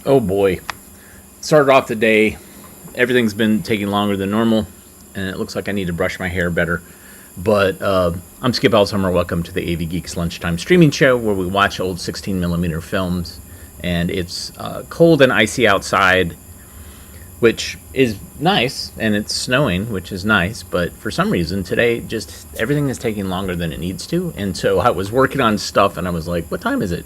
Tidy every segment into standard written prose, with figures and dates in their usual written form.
Oh boy. Started off the day. Everything's been taking longer than normal, and it looks like I need to brush my hair better. But I'm Skip Alzheimer. Welcome to the AV Geeks Lunchtime Streaming Show, where we watch old 16 millimeter films. And it's cold and icy outside, which is nice, and it's snowing, which is nice. But for some reason today, just everything is taking longer than it needs to. And so I was working on stuff, and I was like, "What time is it?"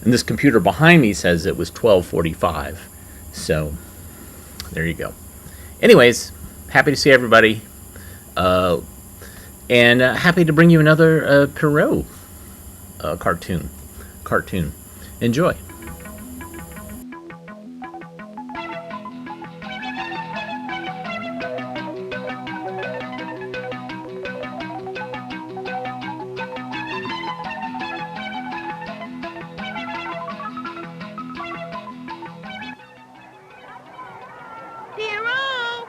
And this computer behind me says it was 12:45. So there you go. Anyways, happy to see everybody, and happy to bring you another Pierrot cartoon. Enjoy. Pierrot!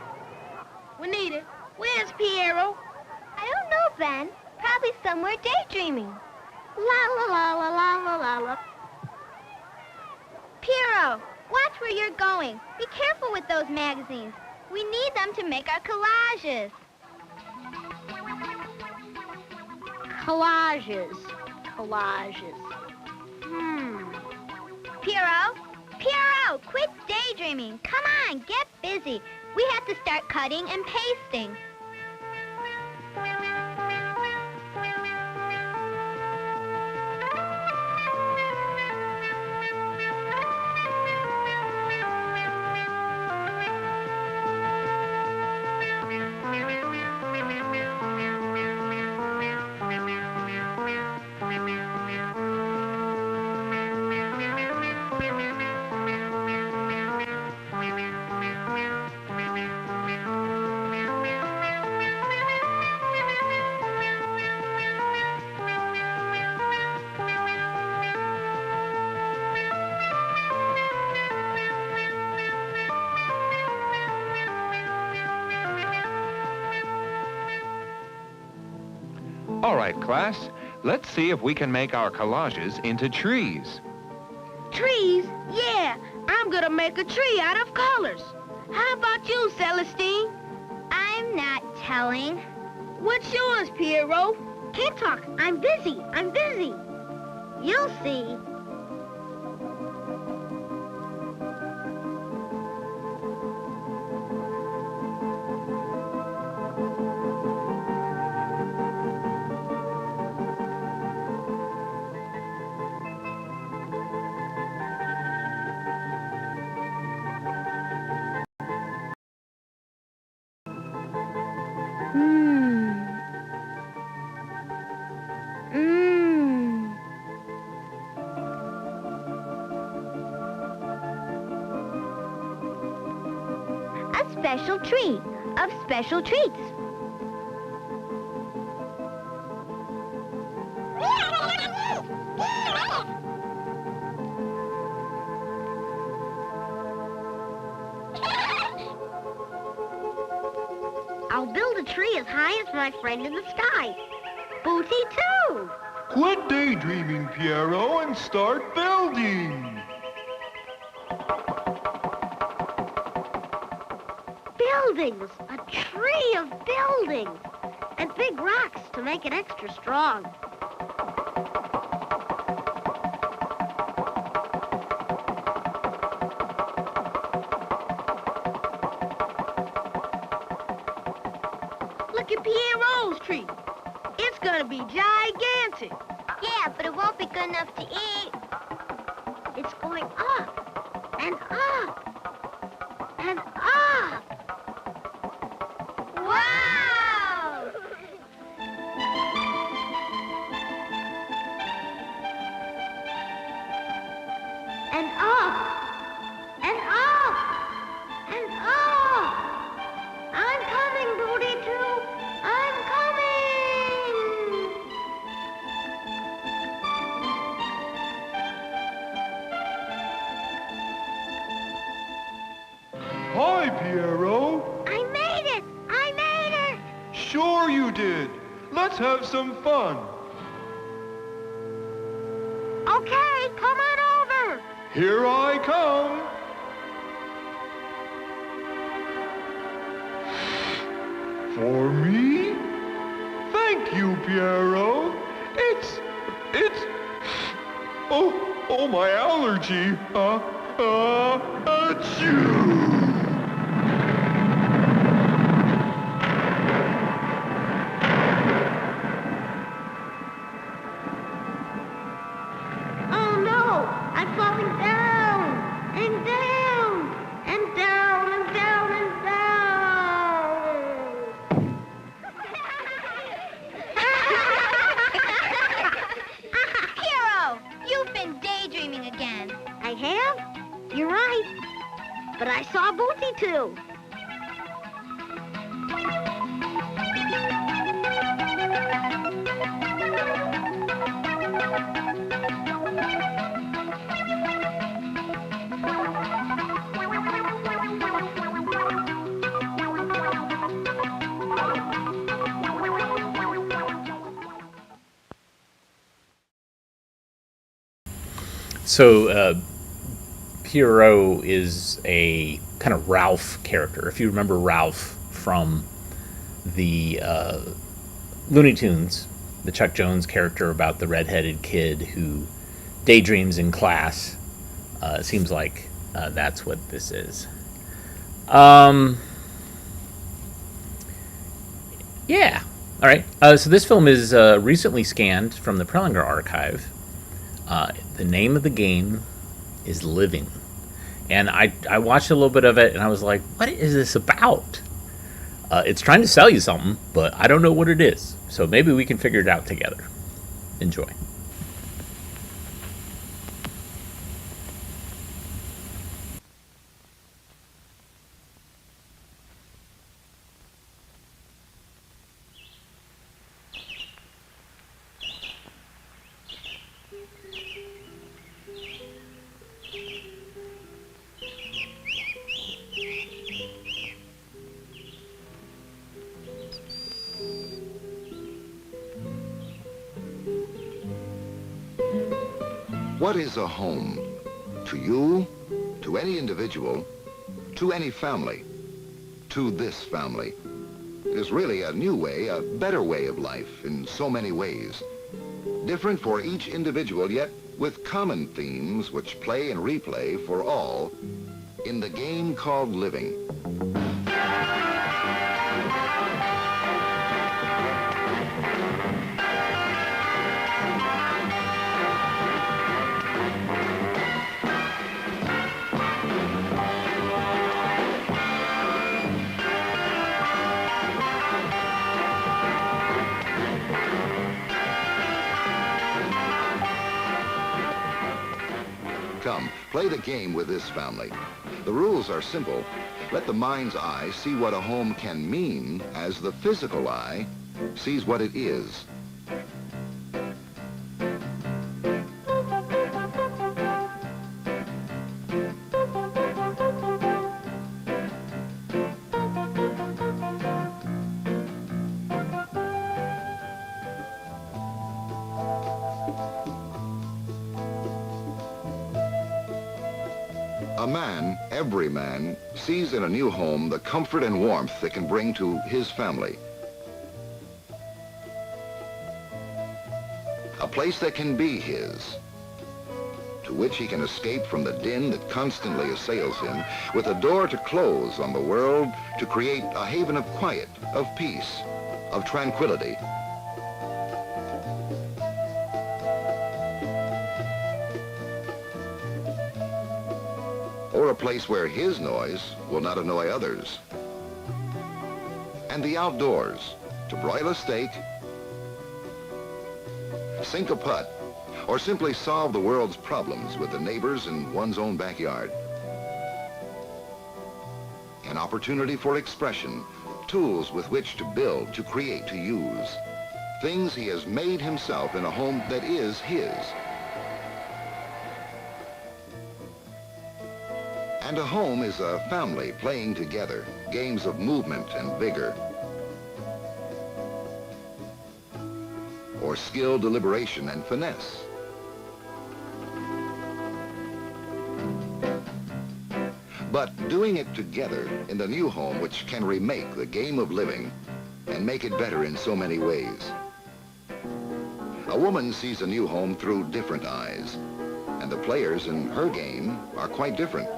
We need it. Where's Pierrot? I don't know, Ben. Probably somewhere daydreaming. La la la la la la la la. Pierrot, watch where you're going. Be careful with those magazines. We need them to make our collages. Collages. Pierrot? Pierrot, quit daydreaming. Come on, get busy. We have to start cutting and pasting. All right, class, let's see if we can make our collages into trees. Trees? Yeah, I'm gonna make a tree out of colors. How about you, Celestine? I'm not telling. What's yours, Pierrot? Can't talk. I'm busy. You'll see. A special tree of special treats. I'll build a tree as high as my friend in the sky. Booty too. Quit daydreaming, Pierrot, and start building. Buildings. A tree of buildings. And big rocks to make it extra strong. Look at Pierrot's tree. It's gonna be gigantic. Yeah, but it won't be good enough to eat. It's going up and up and up. Wow! And up and up and up. I'm coming, Booty too. I'm coming. Hi, Pierrot. I made it. Sure you did. Let's have some fun. Okay, come on over. Here I come. For me? Thank you, Pierrot. It's... Oh, my allergy. Achoo! Oh no! I'm falling down! And down! And down and down and down! Pierrot, you've been daydreaming again. I have? You're right. But I saw Bootsy too. So, Pierrot is a kind of Ralph character. If you remember Ralph from the Looney Tunes, the Chuck Jones character about the redheaded kid who daydreams in class, it seems like that's what this is. Yeah. All right. So this film is recently scanned from the Prelinger archive. The name of the game is Living. And I watched a little bit of it, and I was like, what is this about? It's trying to sell you something, but I don't know what it is. So maybe we can figure it out together. Enjoy. What is a home? To you, to any individual, to any family, to this family. It is really a new way, a better way of life in so many ways. Different for each individual, yet with common themes which play and replay for all in the game called living. Come, play the game with this family. The rules are simple. Let the mind's eye see what a home can mean as the physical eye sees what it is. A man, every man, sees in a new home the comfort and warmth it can bring to his family. A place that can be his, to which he can escape from the din that constantly assails him, with a door to close on the world to create a haven of quiet, of peace, of tranquility. Or a place where his noise will not annoy others. And the outdoors, to broil a steak, sink a putt, or simply solve the world's problems with the neighbors in one's own backyard. An opportunity for expression, tools with which to build, to create, to use. Things he has made himself in a home that is his. And a home is a family playing together, games of movement and vigor. Or skill, deliberation, and finesse. but doing it together in the new home, which can remake the game of living and make it better in so many ways. A woman sees a new home through different eyes, and the players in her game are quite different.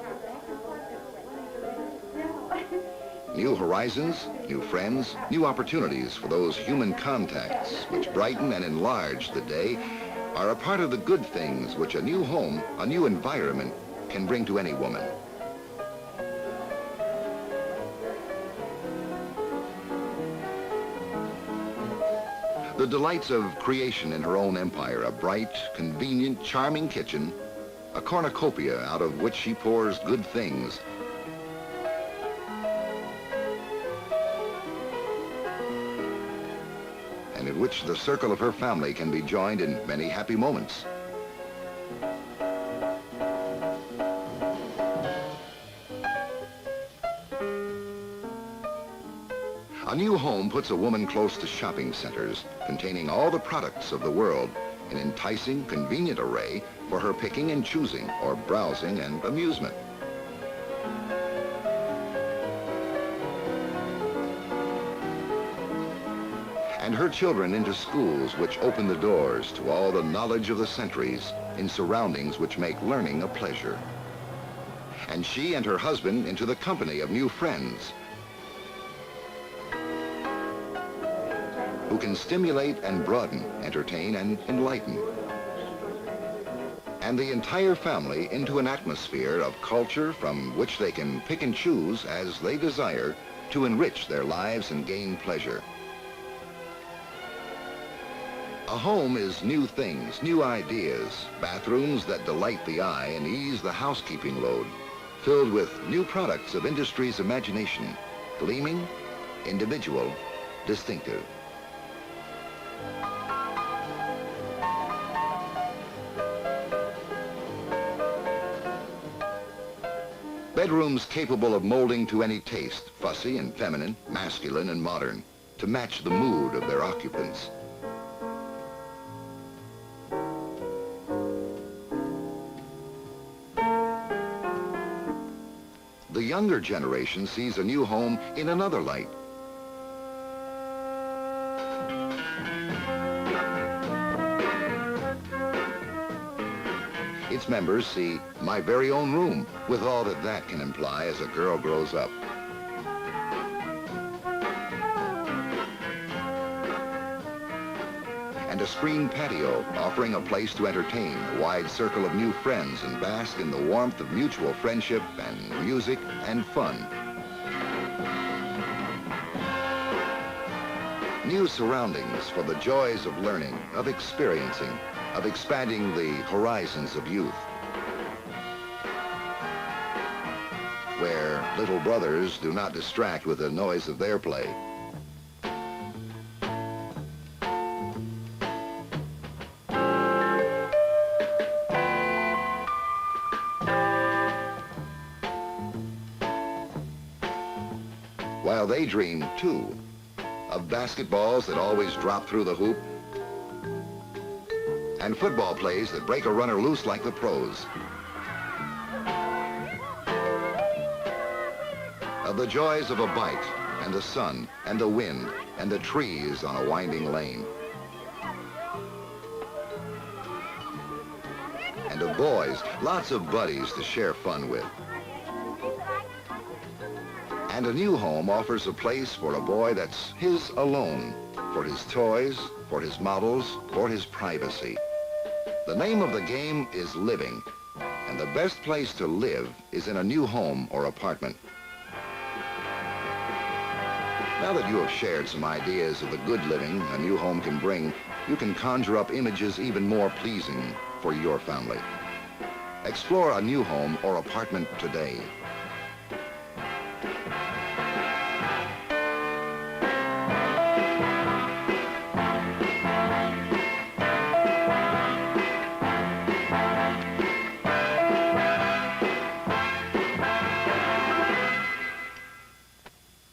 New horizons, new friends, new opportunities for those human contacts which brighten and enlarge the day are a part of the good things which a new home, a new environment can bring to any woman. The delights of creation in her own empire, a bright, convenient, charming kitchen, a cornucopia out of which she pours good things, and in which the circle of her family can be joined in many happy moments. A new home puts a woman close to shopping centers containing all the products of the world in enticing, convenient array for her picking and choosing or browsing and amusement. And her children into schools which open the doors to all the knowledge of the centuries in surroundings which make learning a pleasure. And she and her husband into the company of new friends who can stimulate and broaden, entertain and enlighten. And the entire family into an atmosphere of culture from which they can pick and choose as they desire to enrich their lives and gain pleasure. A home is new things, new ideas, bathrooms that delight the eye and ease the housekeeping load, filled with new products of industry's imagination, gleaming, individual, distinctive. Bedrooms capable of molding to any taste, fussy and feminine, masculine and modern, to match the mood of their occupants. The younger generation sees a new home in another light. Its members see my very own room, with all that that can imply as a girl grows up. And a screened patio offering a place to entertain a wide circle of new friends and bask in the warmth of mutual friendship and music and fun. New surroundings for the joys of learning, of experiencing, of expanding the horizons of youth, where little brothers do not distract with the noise of their play. While they dream, too, of basketballs that always drop through the hoop, and football plays that break a runner loose like the pros. Of the joys of a bite, and the sun, and the wind, and the trees on a winding lane. And of boys, lots of buddies to share fun with. And a new home offers a place for a boy that's his alone, for his toys, for his models, for his privacy. The name of the game is living, and the best place to live is in a new home or apartment. Now that you have shared some ideas of the good living a new home can bring, you can conjure up images even more pleasing for your family. Explore a new home or apartment today.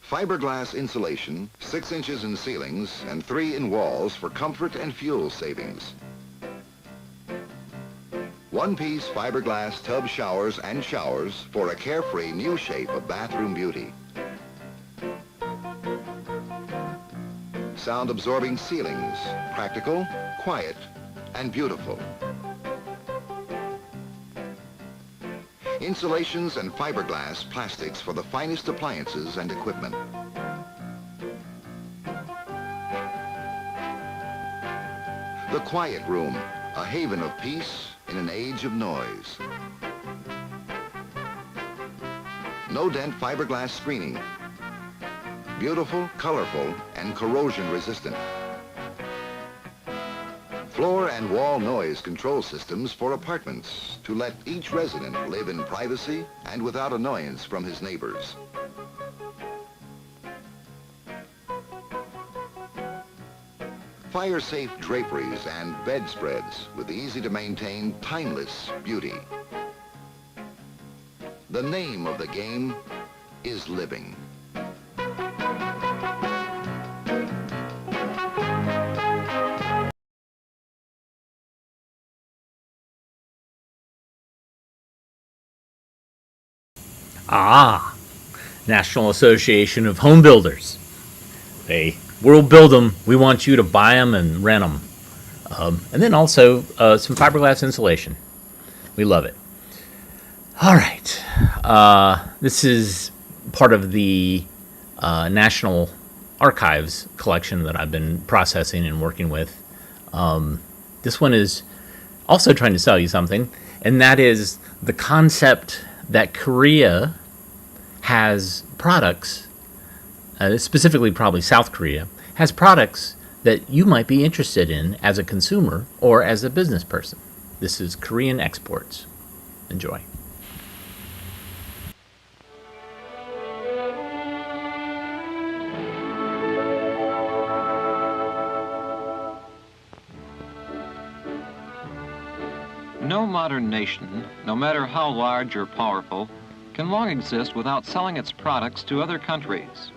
Fiberglass insulation, 6 inches in ceilings and 3 in walls for comfort and fuel savings. One-piece fiberglass tub showers and showers for a carefree new shape of bathroom beauty. Sound-absorbing ceilings, practical, quiet, and beautiful. Insulations and fiberglass plastics for the finest appliances and equipment. The quiet room, a haven of peace in an age of noise. No-dent fiberglass screening. Beautiful, colorful, and corrosion resistant. Floor and wall noise control systems for apartments to let each resident live in privacy and without annoyance from his neighbors. Fire-safe draperies and bedspreads with easy-to-maintain, timeless beauty. The name of the game is living. Ah, National Association of Home Builders. We'll build them. We want you to buy them and rent them. And then also some fiberglass insulation. We love it. All right. This is part of the National Archives collection that I've been processing and working with. This one is also trying to sell you something, and that is the concept that Korea has products, specifically probably South Korea, has products that you might be interested in as a consumer or as a business person. This is Korean exports. Enjoy. No modern nation, no matter how large or powerful, can long exist without selling its products to other countries.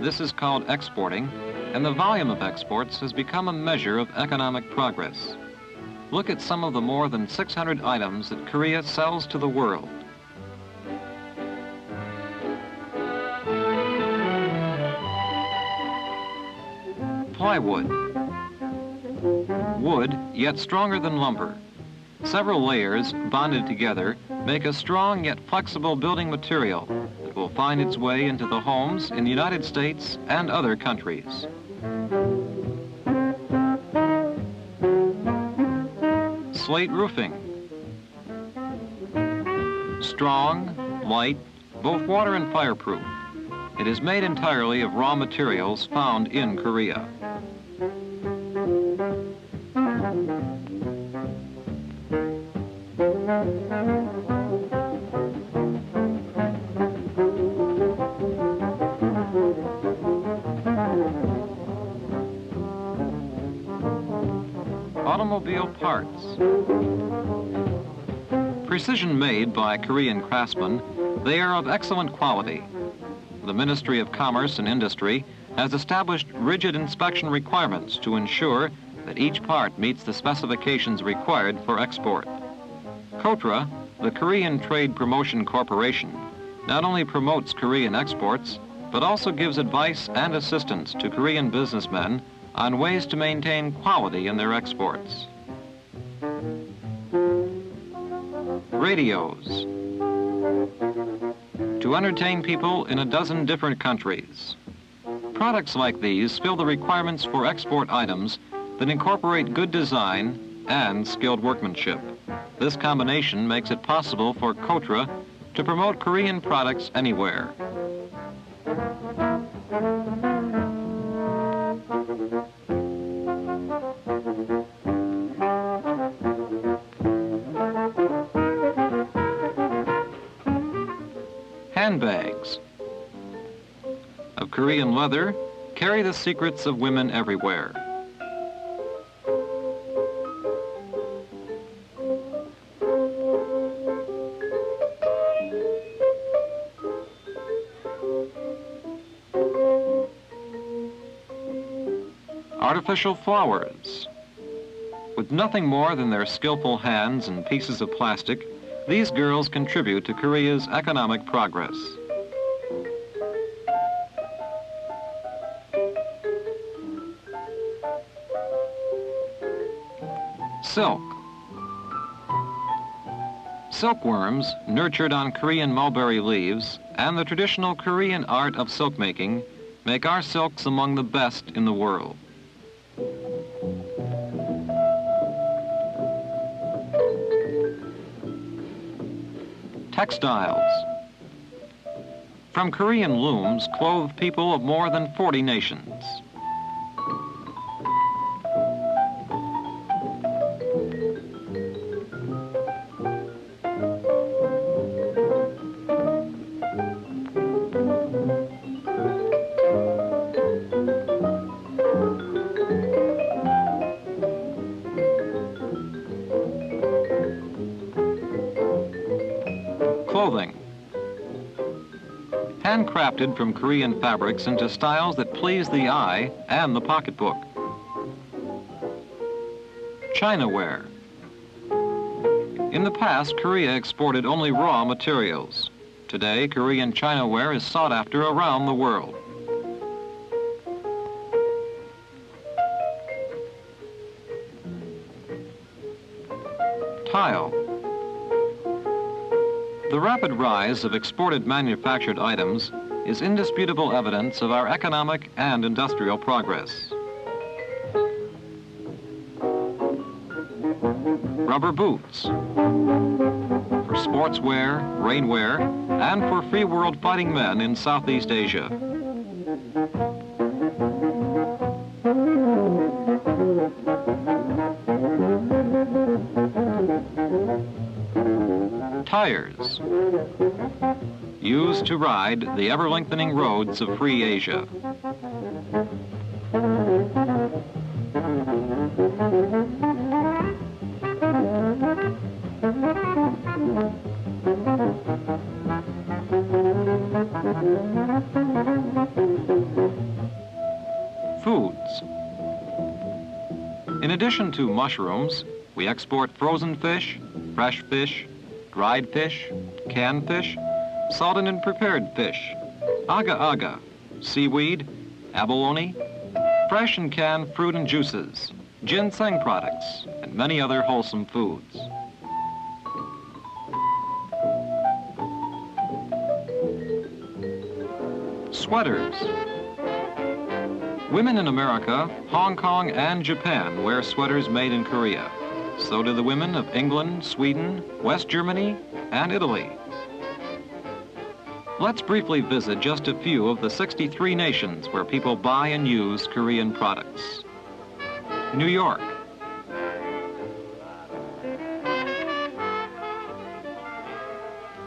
This is called exporting, and the volume of exports has become a measure of economic progress. Look at some of the more than 600 items that Korea sells to the world. Plywood. Wood, yet stronger than lumber. Several layers, bonded together, make a strong yet flexible building material that will find its way into the homes in the United States and other countries. Slate roofing. Strong, light, both water and fireproof. It is made entirely of raw materials found in Korea. Automobile parts. Precision made by Korean craftsmen, they are of excellent quality. The Ministry of Commerce and Industry has established rigid inspection requirements to ensure that each part meets the specifications required for export. KOTRA, the Korean Trade Promotion Corporation, not only promotes Korean exports, but also gives advice and assistance to Korean businessmen on ways to maintain quality in their exports. Radios. To entertain people in a dozen different countries. Products like these fill the requirements for export items that incorporate good design and skilled workmanship. This combination makes it possible for KOTRA to promote Korean products anywhere. Handbags of Korean leather carry the secrets of women everywhere. Artificial flowers. With nothing more than their skillful hands and pieces of plastic, these girls contribute to Korea's economic progress. Silk. Silkworms, nurtured on Korean mulberry leaves, and the traditional Korean art of silk making make our silks among the best in the world. Textiles. From Korean looms clothe people of more than 40 nations. Clothing. Handcrafted from Korean fabrics into styles that please the eye and the pocketbook. Chinaware. In the past, Korea exported only raw materials. Today, Korean chinaware is sought after around the world. Tile. The rapid rise of exported manufactured items is indisputable evidence of our economic and industrial progress. Rubber boots. For sportswear, rainwear, and for free world fighting men in Southeast Asia. Tires, used to ride the ever-lengthening roads of free Asia. Foods. In addition to mushrooms, we export frozen fish, fresh fish, dried fish, canned fish, salted and prepared fish, aga-aga, seaweed, abalone, fresh and canned fruit and juices, ginseng products, and many other wholesome foods. Sweaters. Women in America, Hong Kong, and Japan wear sweaters made in Korea. So do the women of England, Sweden, West Germany, and Italy. Let's briefly visit just a few of the 63 nations where people buy and use Korean products. New York.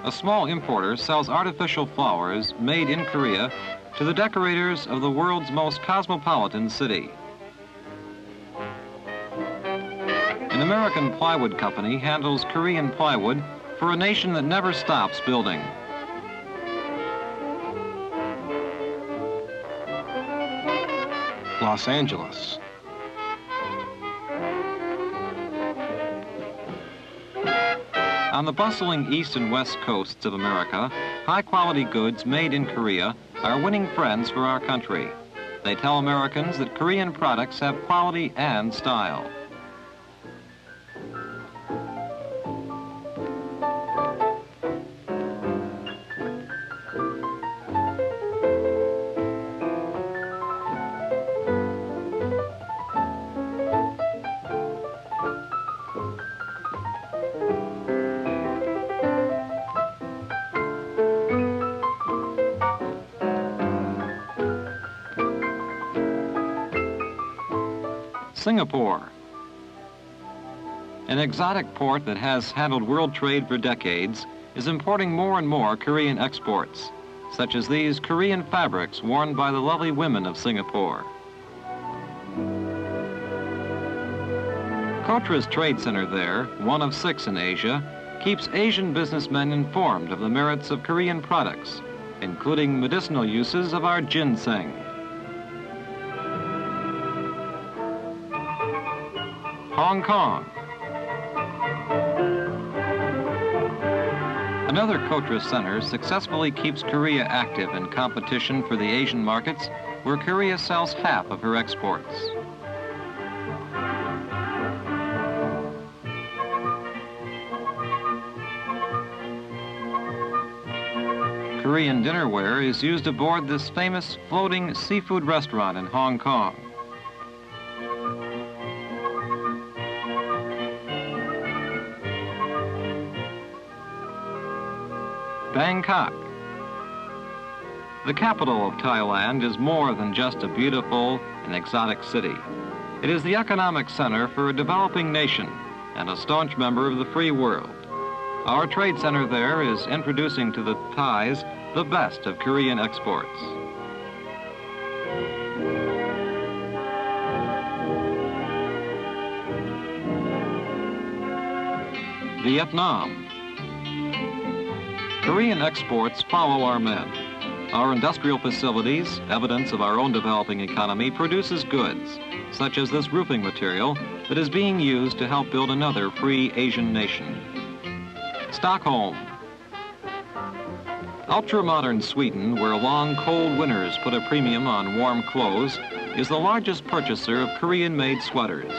A small importer sells artificial flowers made in Korea to the decorators of the world's most cosmopolitan city. An American plywood company handles Korean plywood for a nation that never stops building. Los Angeles. On the bustling east and west coasts of America, high-quality goods made in Korea are winning friends for our country. They tell Americans that Korean products have quality and style. Singapore. An exotic port that has handled world trade for decades is importing more and more Korean exports, such as these Korean fabrics worn by the lovely women of Singapore. Kotra's trade center there, one of 6 in Asia, keeps Asian businessmen informed of the merits of Korean products, including medicinal uses of our ginseng. Hong Kong. Another Cotra center successfully keeps Korea active in competition for the Asian markets, where Korea sells half of her exports. Korean dinnerware is used aboard this famous floating seafood restaurant in Hong Kong. Bangkok. The capital of Thailand is more than just a beautiful and exotic city. It is the economic center for a developing nation and a staunch member of the free world. Our trade center there is introducing to the Thais the best of Korean exports. Vietnam. Korean exports follow our men. Our industrial facilities, evidence of our own developing economy, produces goods, such as this roofing material that is being used to help build another free Asian nation. Stockholm. Ultra-modern Sweden, where long, cold winters put a premium on warm clothes, is the largest purchaser of Korean-made sweaters.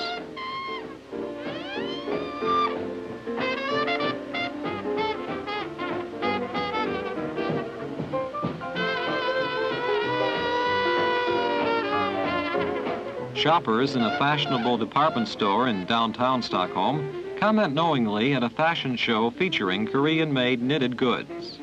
Shoppers in a fashionable department store in downtown Stockholm comment knowingly at a fashion show featuring Korean-made knitted goods.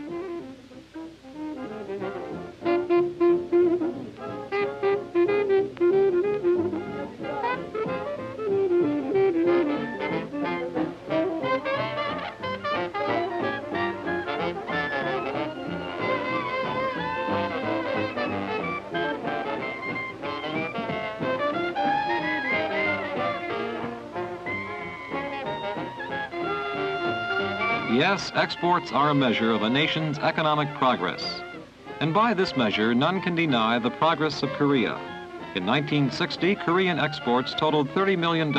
Yes, exports are a measure of a nation's economic progress. And by this measure, none can deny the progress of Korea. In 1960, Korean exports totaled $30 million.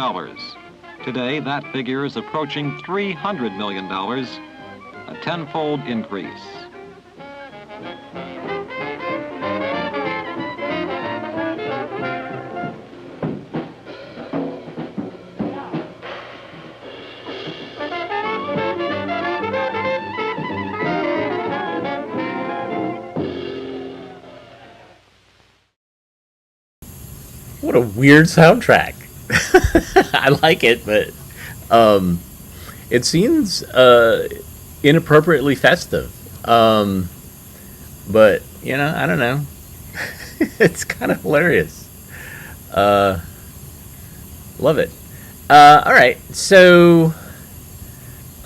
Today, that figure is approaching $300 million, a tenfold increase. What a weird soundtrack. I like it, but it seems inappropriately festive. But, you know, I don't know. It's kind of hilarious. Love it. All right, so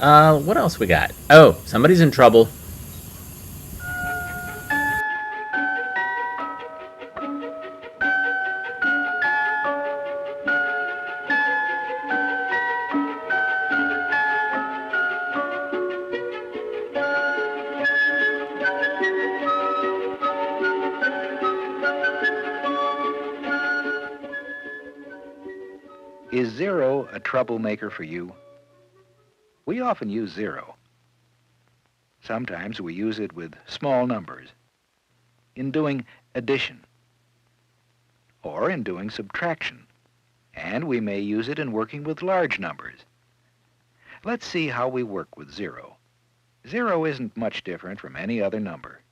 what else we got? Oh, somebody's in trouble. Is zero a troublemaker for you? We often use zero. Sometimes we use it with small numbers, in doing addition, or in doing subtraction, and we may use it in working with large numbers. Let's see how we work with zero. Zero isn't much different from any other number,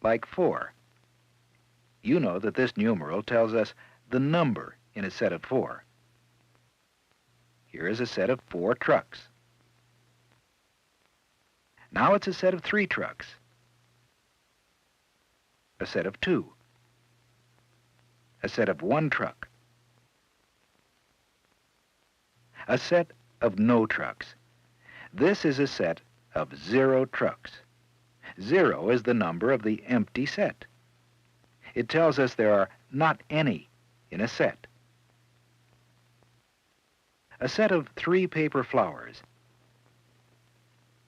like 4. You know that this numeral tells us the number in a set of 4. Here is a set of 4 trucks. Now it's a set of 3 trucks. A set of 2. A set of 1 truck. A set of no trucks. This is a set of 0 trucks. 0 is the number of the empty set. It tells us there are not any in a set. A set of 3 paper flowers.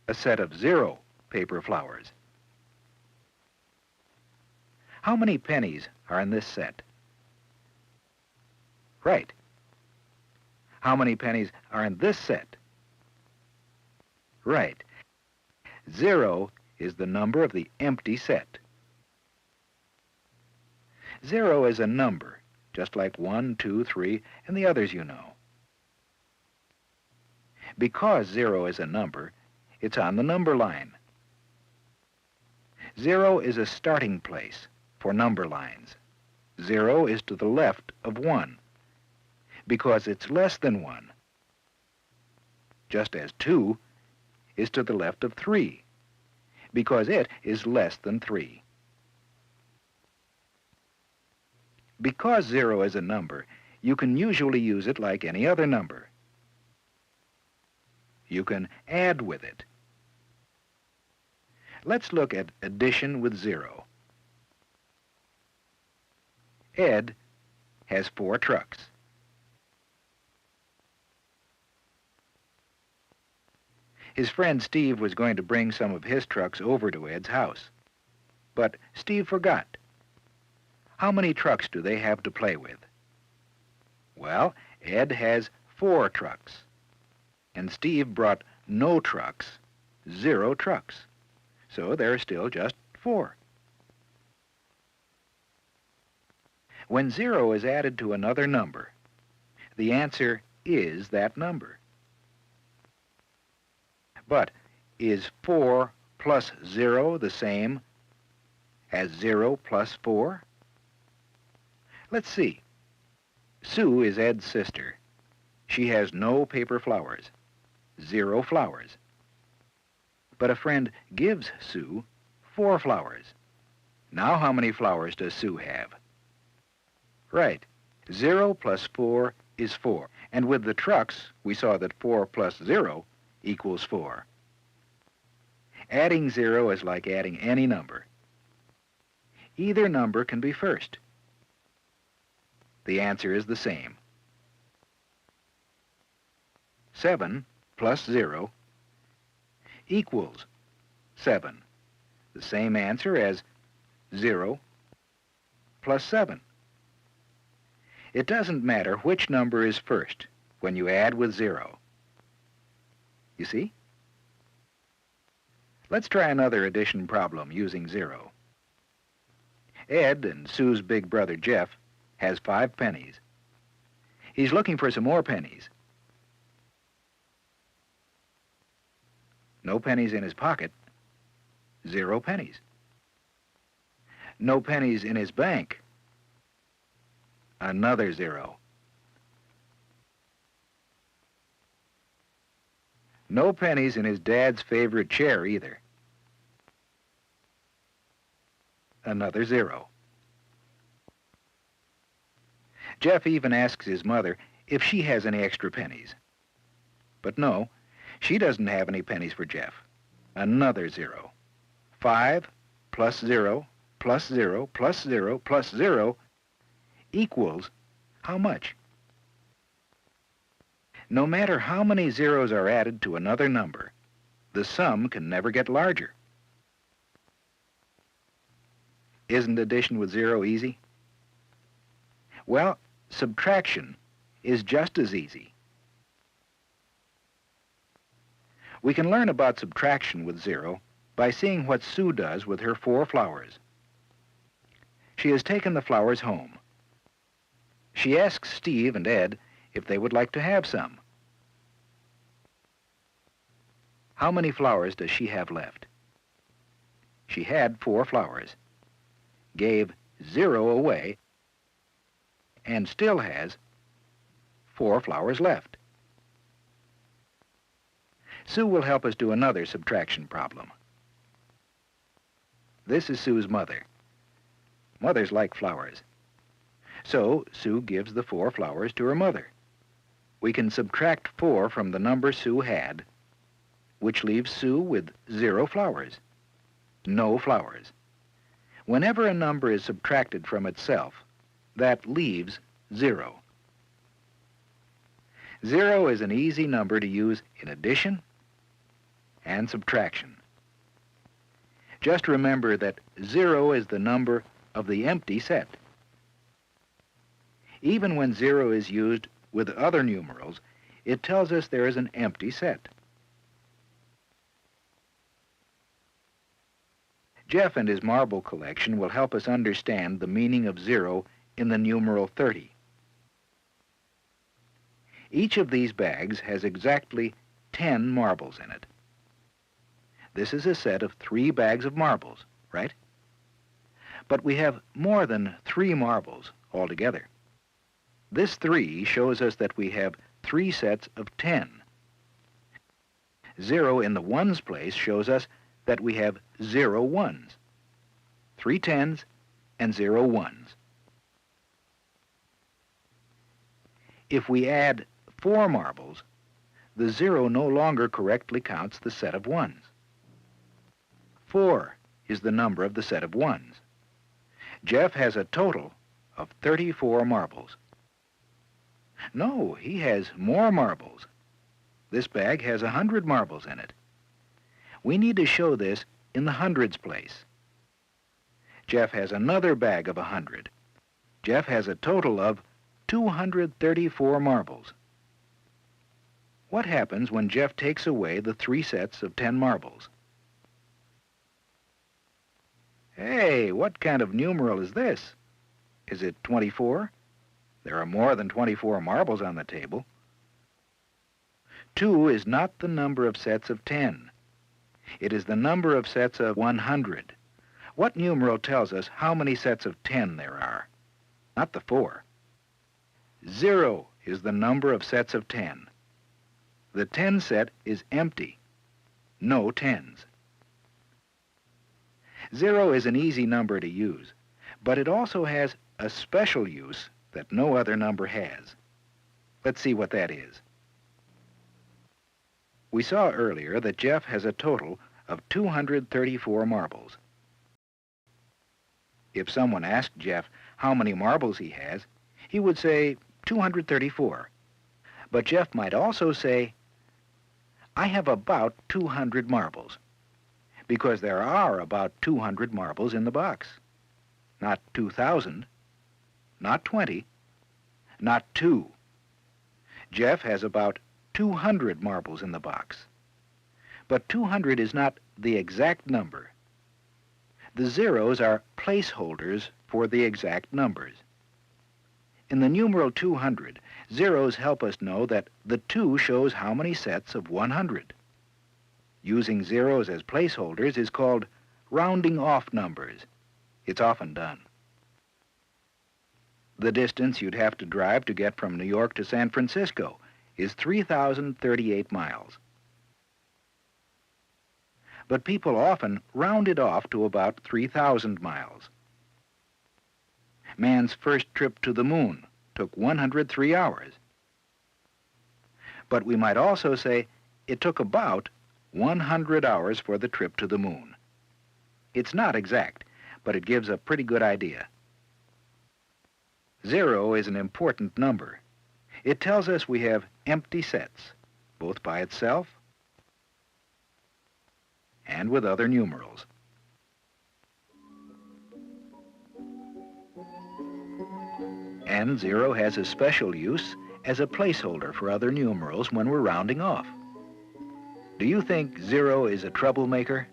A set of 0 paper flowers. How many pennies are in this set? Right. How many pennies are in this set? Right. 0 is the number of the empty set. 0 is a number, just like 1, 2, 3, and the others you know. Because 0 is a number, it's on the number line. 0 is a starting place for number lines. 0 is to the left of 1, because it's less than 1, just as 2 is to the left of 3, because it is less than 3. Because 0 is a number, you can usually use it like any other number. You can add with it. Let's look at addition with 0. Ed has 4 trucks. His friend Steve was going to bring some of his trucks over to Ed's house. But Steve forgot. How many trucks do they have to play with? Well, Ed has 4 trucks. And Steve brought no trucks, 0 trucks. So there are still just 4. When 0 is added to another number, the answer is that number. But is 4 plus 0 the same as 0 plus 4? Let's see. Sue is Ed's sister. She has no paper flowers, 0 flowers. But a friend gives Sue 4 flowers. Now how many flowers does Sue have? Right. 0 plus 4 is 4. And with the trucks, we saw that 4 plus 0 equals 4. Adding 0 is like adding any number. Either number can be first. The answer is the same. 7 plus 0 equals 7. The same answer as 0 plus 7. It doesn't matter which number is first when you add with 0. You see? Let's try another addition problem using 0. Ed and Sue's big brother Jeff has 5 pennies. He's looking for some more pennies. No pennies in his pocket. 0 pennies. No pennies in his bank. Another 0. No pennies in his dad's favorite chair either. Another 0. Jeff even asks his mother if she has any extra pennies. But no, she doesn't have any pennies for Jeff. Another 0. 5 plus 0 plus 0 plus 0 plus 0 equals how much? No matter how many zeros are added to another number, the sum can never get larger. Isn't addition with 0 easy? Well, subtraction is just as easy. We can learn about subtraction with 0 by seeing what Sue does with her 4 flowers. She has taken the flowers home. She asks Steve and Ed if they would like to have some. How many flowers does she have left? She had 4 flowers, gave 0 away, and still has 4 flowers left. Sue will help us do another subtraction problem. This is Sue's mother. Mothers like flowers. So Sue gives the 4 flowers to her mother. We can subtract 4 from the number Sue had, which leaves Sue with 0 flowers. No flowers. Whenever a number is subtracted from itself, that leaves 0. 0 is an easy number to use in addition and subtraction. Just remember that 0 is the number of the empty set. Even when 0 is used with other numerals, it tells us there is an empty set. Jeff and his marble collection will help us understand the meaning of 0 in the numeral 30. Each of these bags has exactly 10 marbles in it. This is a set of 3 bags of marbles, right? But we have more than 3 marbles altogether. This 3 shows us that we have 3 sets of 10. 0 in the ones place shows us that we have 0 ones, 3 tens, and 0 ones. If we add 4 marbles, the 0 no longer correctly counts the set of ones. 4 is the number of the set of ones. Jeff has a total of 34 marbles. No, he has more marbles. This bag has 100 marbles in it. We need to show this in the hundreds place. Jeff has another bag of 100. Jeff has a total of 234 marbles. What happens when Jeff takes away the 3 sets of 10 marbles? Hey, what kind of numeral is this? Is it 24? There are more than 24 marbles on the table. 2 is not the number of sets of 10. It is the number of sets of 100. What numeral tells us how many sets of 10 there are? Not the 4. 0 is the number of sets of 10. The 10 set is empty. No 10s. 0 is an easy number to use, but it also has a special use that no other number has. Let's see what that is. We saw earlier that Jeff has a total of 234 marbles. If someone asked Jeff how many marbles he has, he would say 234. But Jeff might also say, I have about 200 marbles, because there are about 200 marbles in the box. Not 2,000, not 20, not 2. Jeff has about 200 marbles in the box. But 200 is not the exact number. The zeros are placeholders for the exact numbers. In the numeral 200, zeros help us know that the 2 shows how many sets of 100. Using zeros as placeholders is called rounding off numbers. It's often done. The distance you'd have to drive to get from New York to San Francisco is 3,038 miles. But people often round it off to about 3,000 miles. Man's first trip to the moon took 103 hours. But we might also say it took about 100 hours for the trip to the moon. It's not exact, but it gives a pretty good idea. 0 is an important number. It tells us we have empty sets, both by itself and with other numerals. And 0 has a special use as a placeholder for other numerals when we're rounding off. Do you think 0 is a troublemaker?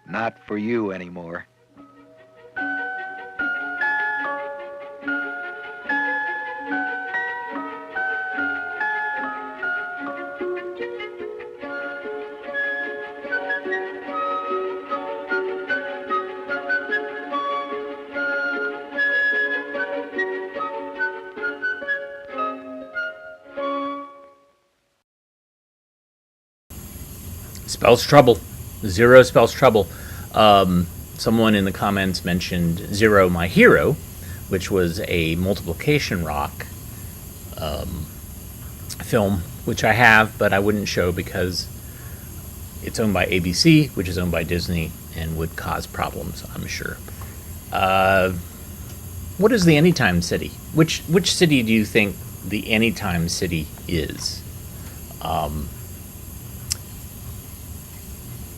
Not for you anymore. Spells trouble. 0 spells trouble. Someone in the comments mentioned 0 My Hero, which was a multiplication rock film, which I have, but I wouldn't show because it's owned by ABC, which is owned by Disney, and would cause problems, I'm sure. What is the Anytime City? Which city do you think the Anytime City is?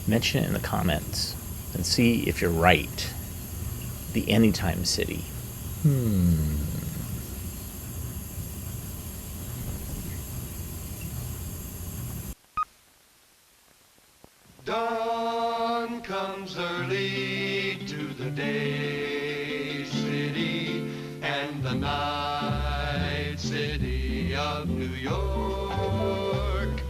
Mention it in the comments and see if you're right. The Anytime City. early to the day city and the night city of New York.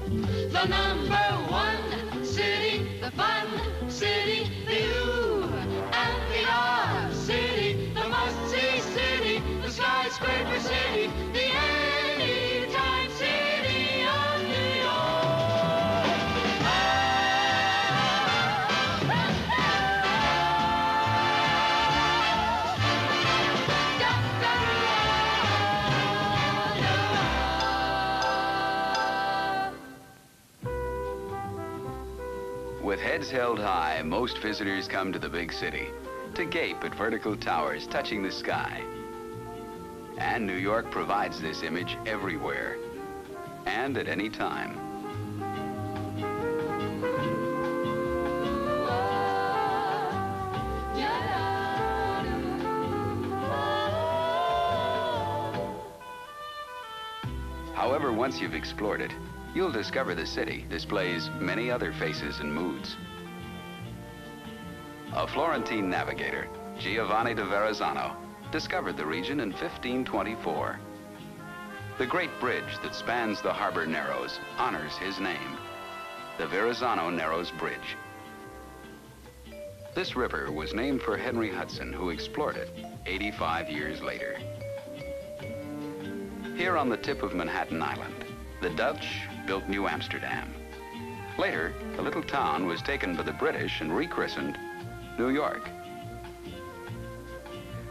The #1 city, the fun city, the ooh and the ah city, the must-see city, the skyscraper city, the anytime city of New York. With heads held high, most visitors come to the big city to gape at vertical towers touching the sky. And New York provides this image everywhere and at any time. However, once you've explored it, you'll discover the city displays many other faces and moods. A Florentine navigator, Giovanni da Verrazzano, discovered the region in 1524. The great bridge that spans the harbor narrows honors his name, the Verrazzano Narrows Bridge. This river was named for Henry Hudson, who explored it 85 years later. Here on the tip of Manhattan Island, the Dutch built New Amsterdam. Later, the little town was taken by the British and rechristened New York.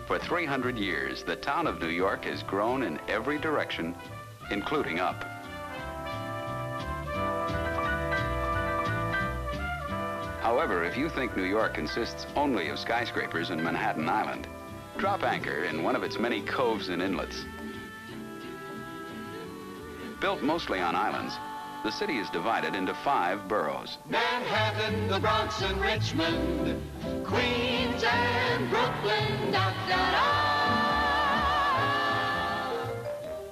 For 300 years, the town of New York has grown in every direction, including up. However, if you think New York consists only of skyscrapers and Manhattan Island, drop anchor in one of its many coves and inlets. Built mostly on islands, the city is divided into 5 boroughs. Manhattan, the Bronx and Richmond, Queens and Brooklyn, da da da.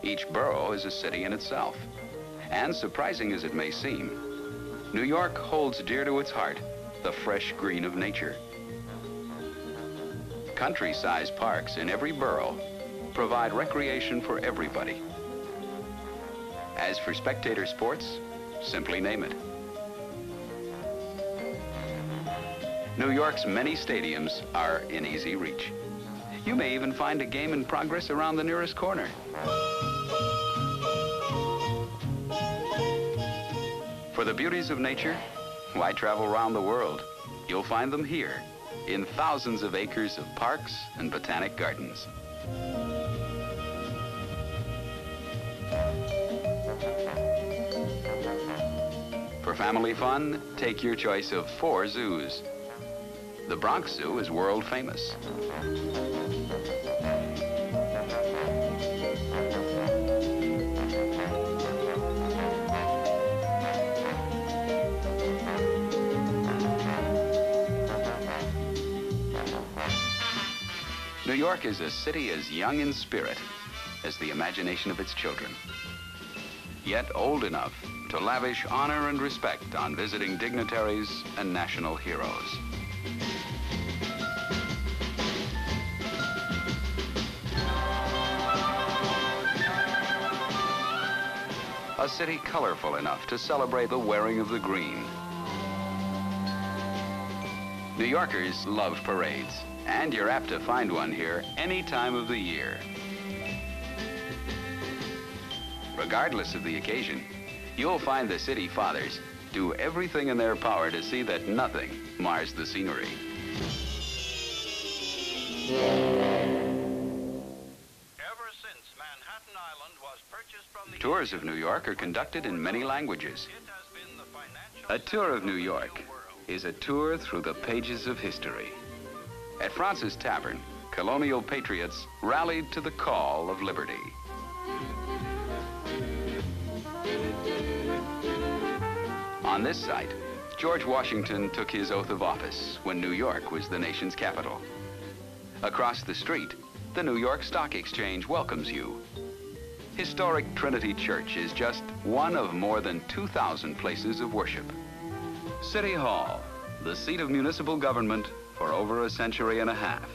Each borough is a city in itself. And surprising as it may seem, New York holds dear to its heart the fresh green of nature. Country-sized parks in every borough provide recreation for everybody. As for spectator sports, simply name it. New York's many stadiums are in easy reach. You may even find a game in progress around the nearest corner. For the beauties of nature, why travel around the world? You'll find them here, in thousands of acres of parks and botanic gardens. For family fun, take your choice of 4 zoos. The Bronx Zoo is world famous. New York is a city as young in spirit as the imagination of its children, yet old enough to lavish honor and respect on visiting dignitaries and national heroes. A city colorful enough to celebrate the wearing of the green. New Yorkers love parades, and you're apt to find one here any time of the year. Regardless of the occasion, you'll find the city fathers do everything in their power to see that nothing mars the scenery. Ever since Manhattan Island was purchased from the Tours of New York are conducted in many languages. A tour of New York is a tour through the pages of history. At Francis Tavern, colonial patriots rallied to the call of liberty. On this site, George Washington took his oath of office when New York was the nation's capital. Across the street, the New York Stock Exchange welcomes you. Historic Trinity Church is just one of more than 2,000 places of worship. City Hall, the seat of municipal government, for over a century and a half.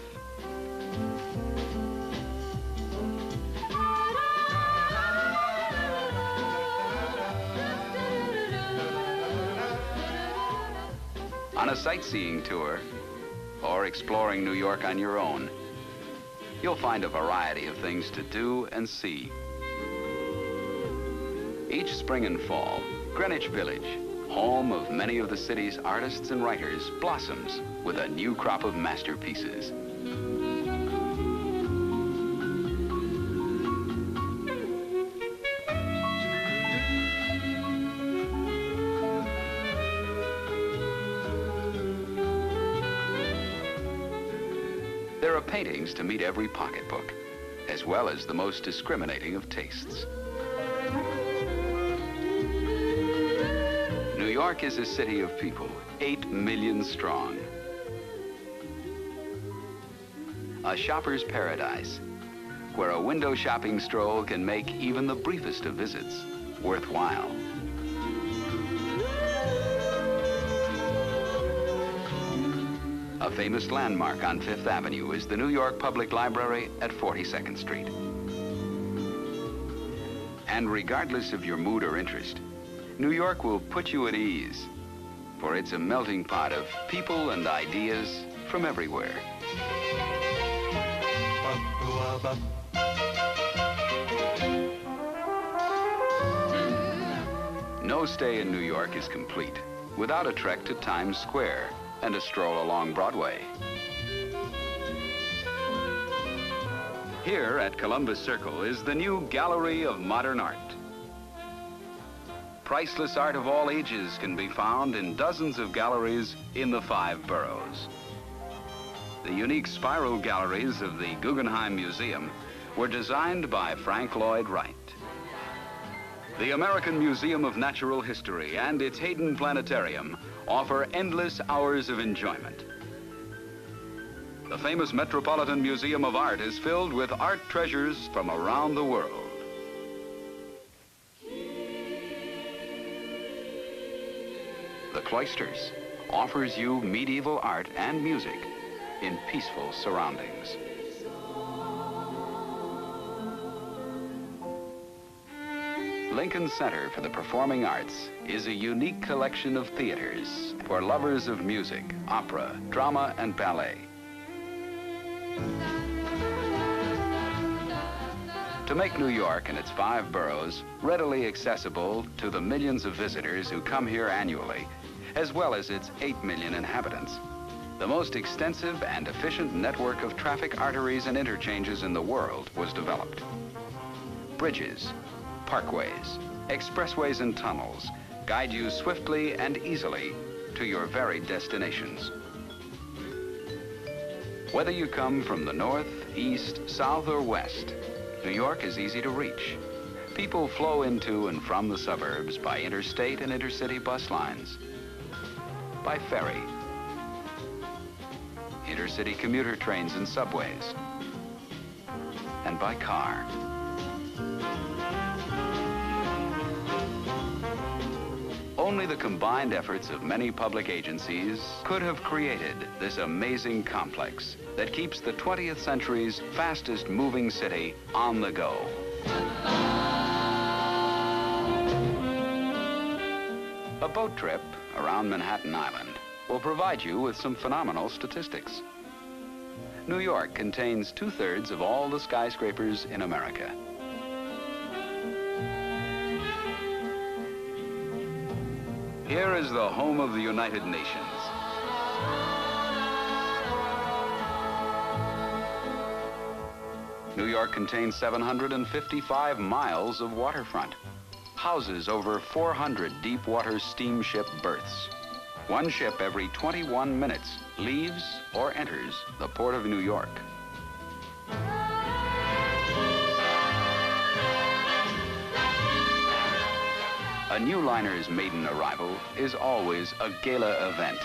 On a sightseeing tour, or exploring New York on your own, you'll find a variety of things to do and see. Each spring and fall, Greenwich Village, home of many of the city's artists and writers, blossoms with a new crop of masterpieces. There are paintings to meet every pocketbook, as well as the most discriminating of tastes. New York is a city of people, 8 million strong. A shopper's paradise, where a window shopping stroll can make even the briefest of visits worthwhile. A famous landmark on Fifth Avenue is the New York Public Library at 42nd Street. And regardless of your mood or interest, New York will put you at ease, for it's a melting pot of people and ideas from everywhere. No stay in New York is complete without a trek to Times Square and a stroll along Broadway. Here at Columbus Circle is the new Gallery of Modern Art. Priceless art of all ages can be found in dozens of galleries in the 5 boroughs. The unique spiral galleries of the Guggenheim Museum were designed by Frank Lloyd Wright. The American Museum of Natural History and its Hayden Planetarium offer endless hours of enjoyment. The famous Metropolitan Museum of Art is filled with art treasures from around the world. The Cloisters offers you medieval art and music in peaceful surroundings. Lincoln Center for the Performing Arts is a unique collection of theaters for lovers of music, opera, drama, and ballet. To make New York and its 5 boroughs readily accessible to the millions of visitors who come here annually, as well as its 8 million inhabitants, the most extensive and efficient network of traffic arteries and interchanges in the world was developed. Bridges, parkways, expressways, and tunnels guide you swiftly and easily to your varied destinations. Whether you come from the north, east, south, or west, New York is easy to reach. People flow into and from the suburbs by interstate and intercity bus lines, by ferry, intercity commuter trains and subways, and by car. Only the combined efforts of many public agencies could have created this amazing complex that keeps the 20th century's fastest moving city on the go. A boat trip around Manhattan Island will provide you with some phenomenal statistics. New York contains 2/3 of all the skyscrapers in America. Here is the home of the United Nations. New York contains 755 miles of waterfront, houses over 400 deep water steamship berths. One ship every 21 minutes leaves or enters the Port of New York. A new liner's maiden arrival is always a gala event.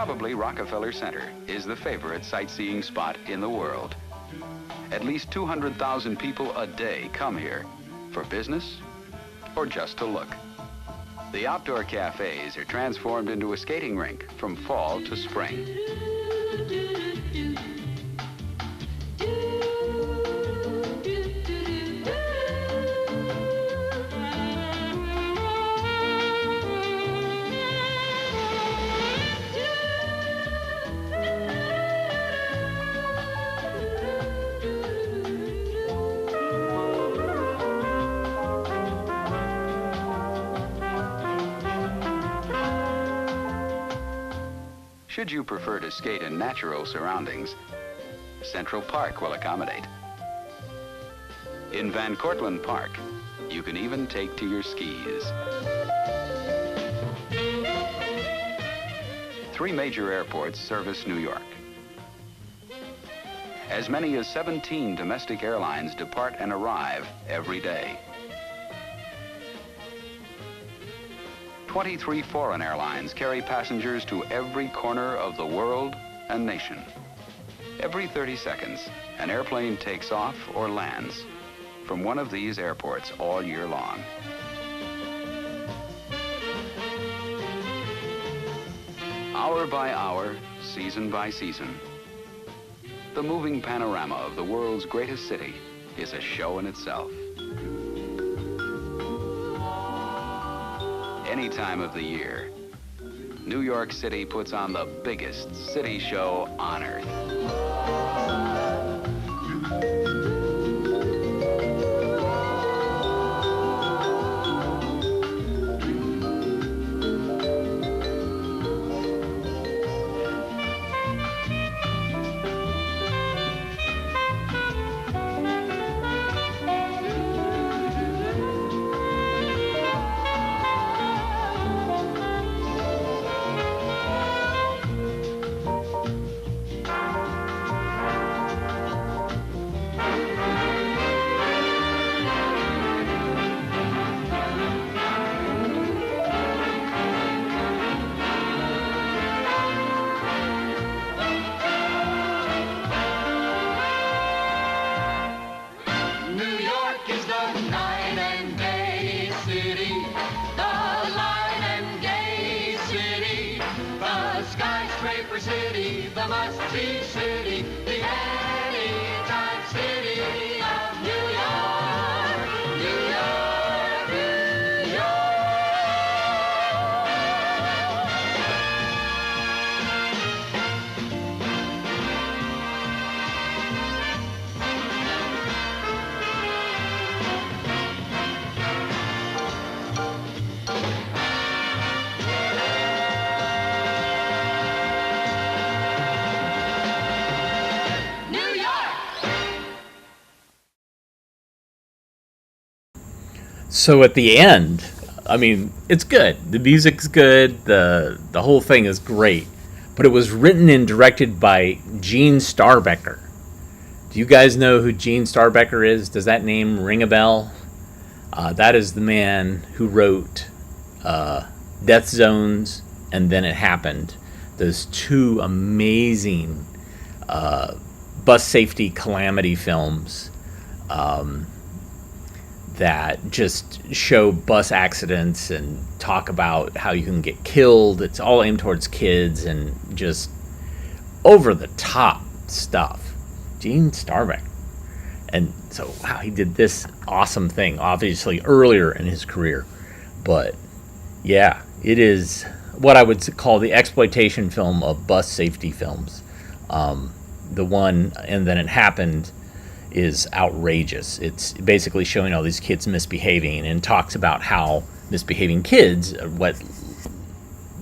Probably Rockefeller Center is the favorite sightseeing spot in the world. At least 200,000 people a day come here for business or just to look. The outdoor cafes are transformed into a skating rink from fall to spring. Should you prefer to skate in natural surroundings, Central Park will accommodate. In Van Cortlandt Park, you can even take to your skis. 3 major airports service New York. As many as 17 domestic airlines depart and arrive every day. 23 foreign airlines carry passengers to every corner of the world and nation. Every 30 seconds, an airplane takes off or lands from one of these airports all year long. Hour by hour, season by season, the moving panorama of the world's greatest city is a show in itself. Any time of the year, New York City puts on the biggest city show on earth. City, the must-see city, the anytime city of New York, New York, New York. So at the end, I mean, it's good. The music's good. The whole thing is great. But it was written and directed by Gene Starbecker. Do you guys know who Gene Starbecker is? Does that name ring a bell? That is the man who wrote Death Zones and Then It Happened. Those 2 amazing bus safety calamity films that just show bus accidents and talk about how you can get killed. It's all aimed towards kids and just over the top stuff. Gene Starbeck. And so, wow, he did this awesome thing, obviously earlier in his career. But yeah, it is what I would call the exploitation film of bus safety films. The one, And Then It Happened, is outrageous. It's basically showing all these kids misbehaving and talks about how misbehaving kids are what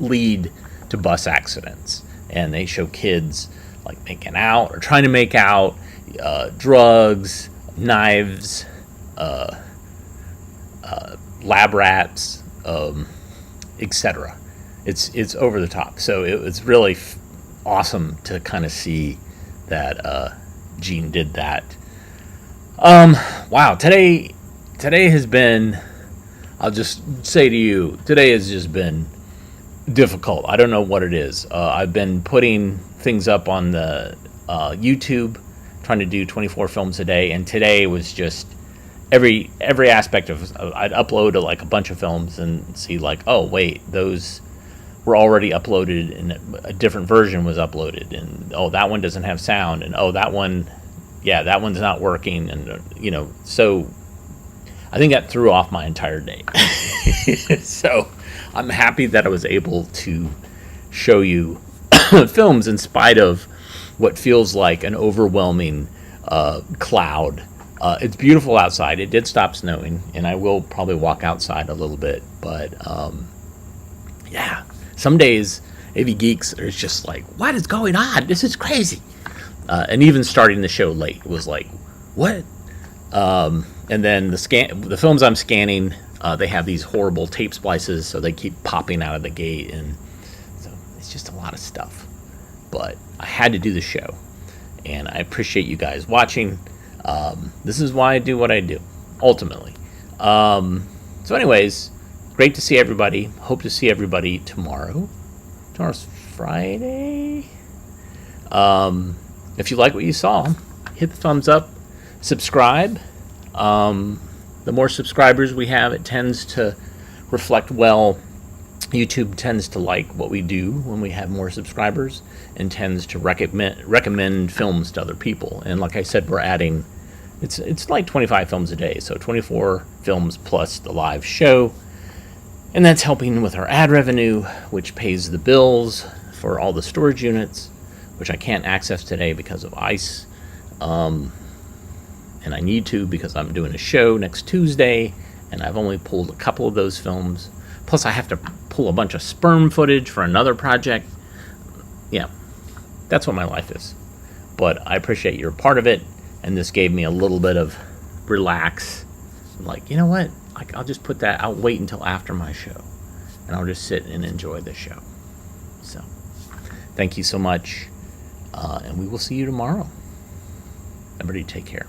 lead to bus accidents. And they show kids like making out or trying to make out, drugs, knives, lab rats, etc. It's over the top. So it was really awesome to kind of see that Gene did that. Wow, today has been, I'll just say to you, today has just been difficult. I don't know what it is. I've been putting things up on the YouTube, trying to do 24 films a day, and today was just every aspect of. I'd upload like a bunch of films and see like, oh wait, those were already uploaded, and a different version was uploaded, and oh, that one doesn't have sound, and oh, that one, yeah, that one's not working, and so I think that threw off my entire day. So I'm happy that I was able to show you films in spite of what feels like an overwhelming cloud. It's beautiful outside. It did stop snowing, and I will probably walk outside a little bit, but yeah. Some days, AV Geeks are just like, what is going on? This is crazy. And even starting the show late was like, what? And then the films I'm scanning, they have these horrible tape splices, so they keep popping out of the gate, and so it's just a lot of stuff. But I had to do the show, and I appreciate you guys watching. This is why I do what I do, ultimately. So anyways, great to see everybody. Hope to see everybody tomorrow. Tomorrow's Friday. If you like what you saw, hit the thumbs up, subscribe. The more subscribers we have, it tends to reflect well. YouTube tends to like what we do when we have more subscribers, and tends to recommend films to other people. And like I said, we're adding, it's like 25 films a day, so 24 films plus the live show. And that's helping with our ad revenue, which pays the bills for all the storage units, which I can't access today because of ice. And I need to because I'm doing a show next Tuesday, and I've only pulled a couple of those films. Plus, I have to pull a bunch of sperm footage for another project. Yeah, that's what my life is. But I appreciate you're a part of it, and this gave me a little bit of relax. Like, you know what? I'll just put that, I'll wait until after my show, and I'll just sit and enjoy the show. So, thank you so much, and we will see you tomorrow. Everybody take care.